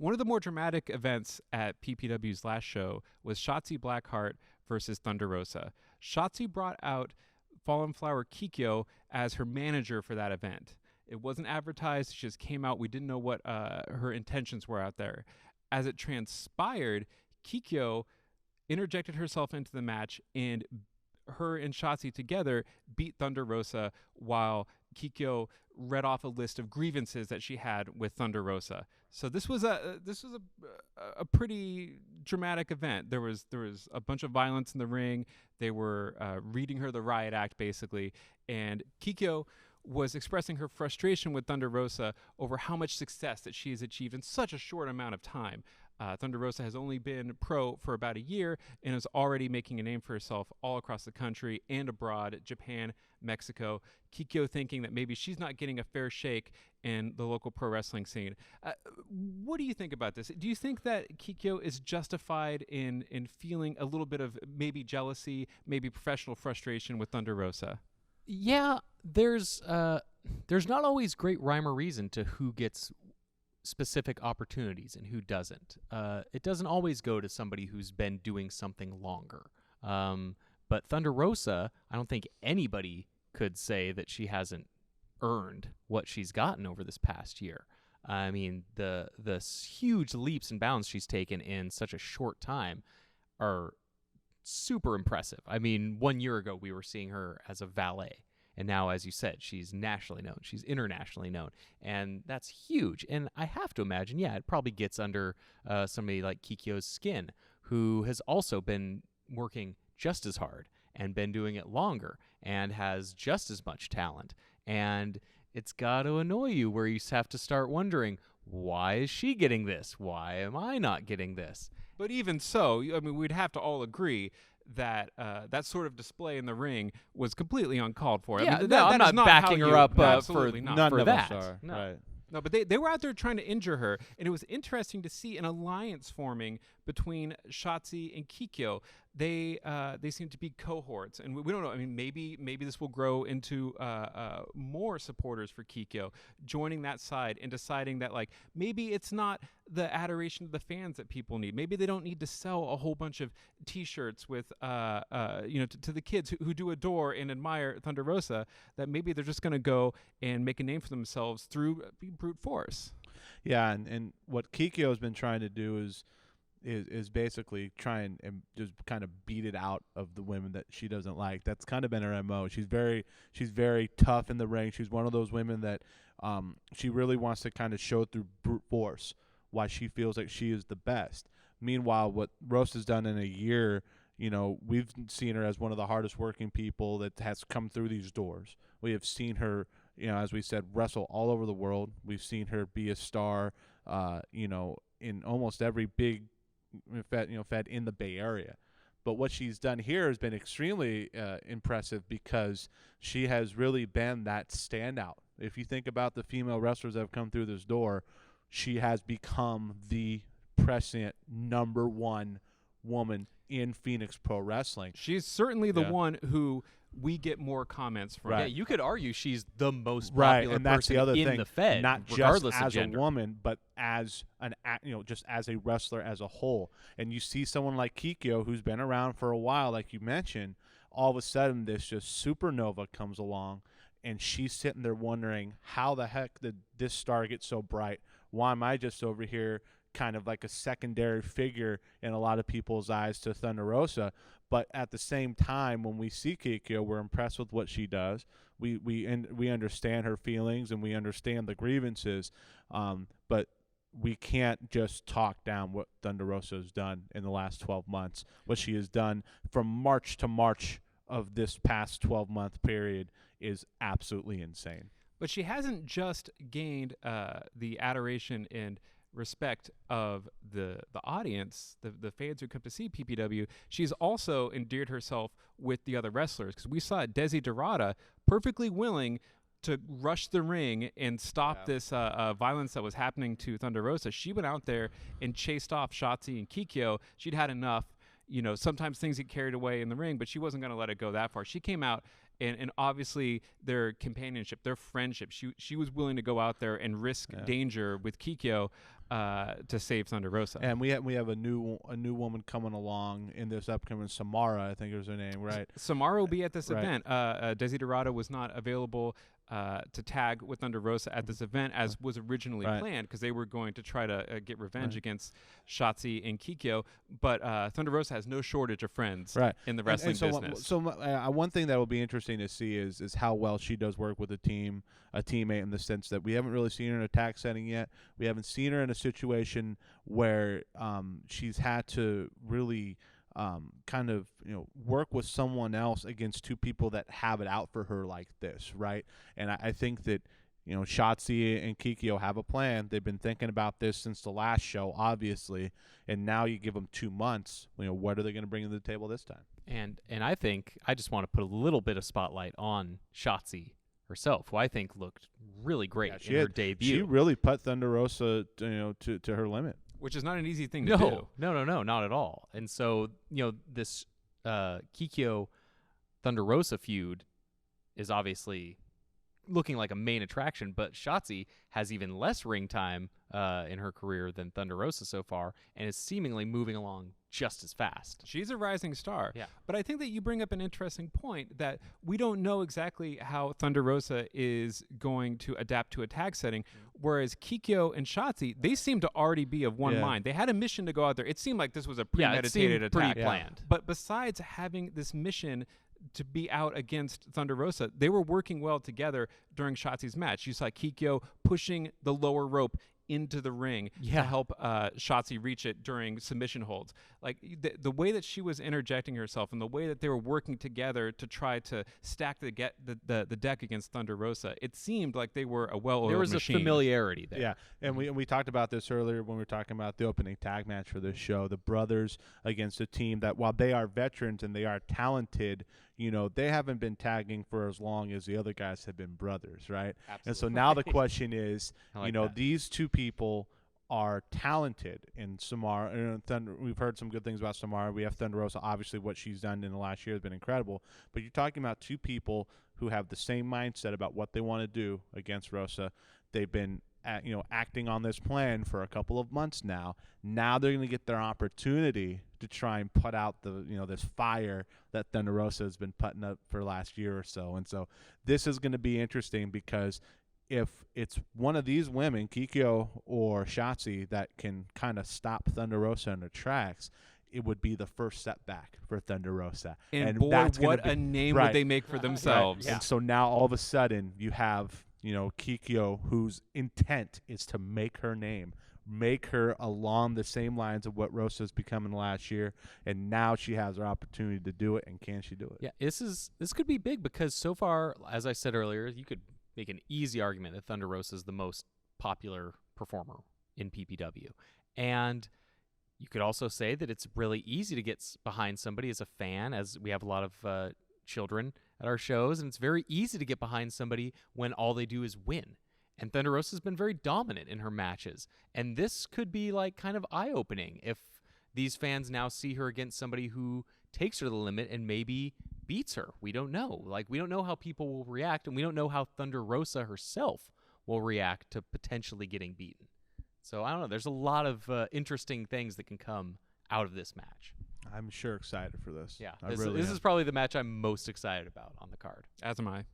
One of the more dramatic events at PPW's last show was Shotzi Blackheart versus Thunder Rosa. Shotzi brought out Fallen Flower Kikyo as her manager for that event. It wasn't advertised. She just came out. We didn't know what her intentions were out there. As it transpired, Kikyo interjected herself into the match, and her and Shotzi together beat Thunder Rosa while Kikyo read off a list of grievances that she had with Thunder Rosa. So this was a pretty dramatic event. There was a bunch of violence in the ring. They were reading her the riot act basically, and Kikyo was expressing her frustration with Thunder Rosa over how much success that she has achieved in such a short amount of time. Thunder Rosa has only been pro for about a year and is already making a name for herself all across the country and abroad, Japan, Mexico. Kikyo thinking that maybe she's not getting a fair shake in the local pro wrestling scene. What do you think about this? Do you think that Kikyo is justified in feeling a little bit of maybe jealousy, maybe professional frustration with Thunder Rosa? Yeah, there's not always great rhyme or reason to who gets specific opportunities and who doesn't. It doesn't always go to somebody who's been doing something longer. But Thunder Rosa, I don't think anybody could say that she hasn't earned what she's gotten over this past year. I mean, the huge leaps and bounds she's taken in such a short time are super impressive. I mean, 1 year ago we were seeing her as a valet. And now, as you said, she's nationally known. She's internationally known. And that's huge. And I have to imagine, yeah, it probably gets under somebody like Kikyo's skin, who has also been working just as hard and been doing it longer and has just as much talent. And it's got to annoy you where you have to start wondering, why is she getting this? Why am I not getting this? But even so, I mean, we'd have to all agree that that sort of display in the ring was completely uncalled for. Yeah, I mean, no, that I'm is not backing how her you- up for absolutely not. None for of that. us are. No. Right. No, but they were out there trying to injure her, and it was interesting to see an alliance forming between Shotzi and Kikyo. They seem to be cohorts, and we don't know. I mean, maybe this will grow into more supporters for Kikyo, joining that side and deciding that like maybe it's not the adoration of the fans that people need. Maybe they don't need to sell a whole bunch of T-shirts with to the kids who do adore and admire Thunder Rosa. That maybe they're just going to go and make a name for themselves through brute force. Yeah, and what Kikyo has been trying to do is basically try and just kind of beat it out of the women that she doesn't like. That's kind of been her MO. She's very tough in the ring. She's one of those women that she really wants to kind of show through brute force why she feels like she is the best. Meanwhile, what Rosa's done in a year, we've seen her as one of the hardest working people that has come through these doors. We have seen her, as we said, wrestle all over the world. We've seen her be a star, in almost every big fed in the Bay Area. But what she's done here has been extremely impressive because she has really been that standout. If you think about the female wrestlers that have come through this door, she has become the prescient number one woman in Phoenix Pro Wrestling. She's certainly the one who we get more comments from. Right. Yeah, you could argue she's the most Right, popular and that's person the other in thing. the Fed, Not just regardless as of gender. a woman, but as just as a wrestler as a whole. And you see someone like Kikyo, who's been around for a while, like you mentioned. All of a sudden, this just supernova comes along, and she's sitting there wondering, how the heck did this star get so bright? Why am I just over here, kind of like a secondary figure in a lot of people's eyes to Thunder Rosa? But at the same time, when we see Kikyo, we're impressed with what she does. We understand her feelings and we understand the grievances, but we can't just talk down what Thunder Rosa has done in the last 12 months. What she has done from March to March of this past 12-month period is absolutely insane. But she hasn't just gained the adoration and respect of the audience, the fans who come to see PPW. She's also endeared herself with the other wrestlers, because we saw Desi Dorada perfectly willing to rush the ring and stop this violence that was happening to Thunder Rosa. She went out there and chased off Shotzi and Kikyo. She'd had enough. Sometimes things get carried away in the ring, but she wasn't going to let it go that far. She came out and obviously their companionship, their friendship. She was willing to go out there and risk danger with Kikyo to save Thunder Rosa. And we have a new woman coming along in this upcoming, Samara, I think is her name, right? Samara will be at this event. Desiderata was not available to tag with Thunder Rosa at this event as was originally planned, because they were going to try to get revenge against Shotzi and Kikyo. But Thunder Rosa has no shortage of friends in the wrestling business. So one thing that will be interesting to see is how well she does work with a teammate, in the sense that we haven't really seen her in an attack setting yet. We haven't seen her in a situation where she's had to really kind of work with someone else against two people that have it out for her like this, right? And I think that Shotzi and Kikyo have a plan. They've been thinking about this since the last show, obviously, and now you give them 2 months. What are they going to bring to the table this time? And I think I just want to put a little bit of spotlight on Shotzi herself, who I think looked really great in her debut. She really put Thunder Rosa to her limit. Which is not an easy thing to do. No, not at all. And so, this Kikyo Thunder Rosa feud is obviously looking like a main attraction, but Shotzi has even less ring time in her career than Thunder Rosa so far, and is seemingly moving along just as fast. She's a rising star. Yeah. But I think that you bring up an interesting point, that we don't know exactly how Thunder Rosa is going to adapt to a tag setting, whereas Kikyo and Shotzi, they seem to already be of one mind. They had a mission to go out there. It seemed like this was a premeditated attack. Pretty planned. But besides having this mission to be out against Thunder Rosa, they were working well together during Shotzi's match. You saw Kikyo pushing the lower rope into the ring to help Shotzi reach it during submission holds. Like the way that she was interjecting herself, and the way that they were working together to try to stack the deck against Thunder Rosa, it seemed like they were a well-oiled machine. There was a familiarity there. Yeah, and we talked about this earlier when we were talking about the opening tag match for this show. The brothers against a team that, while they are veterans and they are talented, they haven't been tagging for as long as the other guys have been brothers, right? Absolutely. And so now the question is, that. these two people are talented in Samara. Thunder, we've heard some good things about Samara. We have Thunder Rosa. Obviously, what she's done in the last year has been incredible. But you're talking about two people who have the same mindset about what they want to do against Rosa. They've been acting on this plan for a couple of months now. Now they're going to get their opportunity to try and put out the this fire that Thunder Rosa has been putting up for last year or so. And so this is going to be interesting, because if it's one of these women, Kikyo or Shotzi, that can kind of stop Thunder Rosa in her tracks, it would be the first setback for Thunder Rosa. And boy, what a name would they make for themselves. Right. And so now all of a sudden you have Kikyo, whose intent is to make her name, make her along the same lines of what Rosa's becoming last year, and now she has her opportunity to do it. And can she do it? Yeah, this could be big, because so far, as I said earlier, you could make an easy argument that Thunder Rosa is the most popular performer in PPW, and you could also say that it's really easy to get behind somebody as a fan, as we have a lot of children at our shows, and it's very easy to get behind somebody when all they do is win. And Thunder Rosa's been very dominant in her matches, and this could be like kind of eye-opening if these fans now see her against somebody who takes her to the limit and maybe beats her. We don't know. We don't know how people will react, and we don't know how Thunder Rosa herself will react to potentially getting beaten. So I don't know. There's a lot of interesting things that can come out of this match. I'm sure excited for this. Yeah, this is probably the match I'm most excited about on the card. As am I.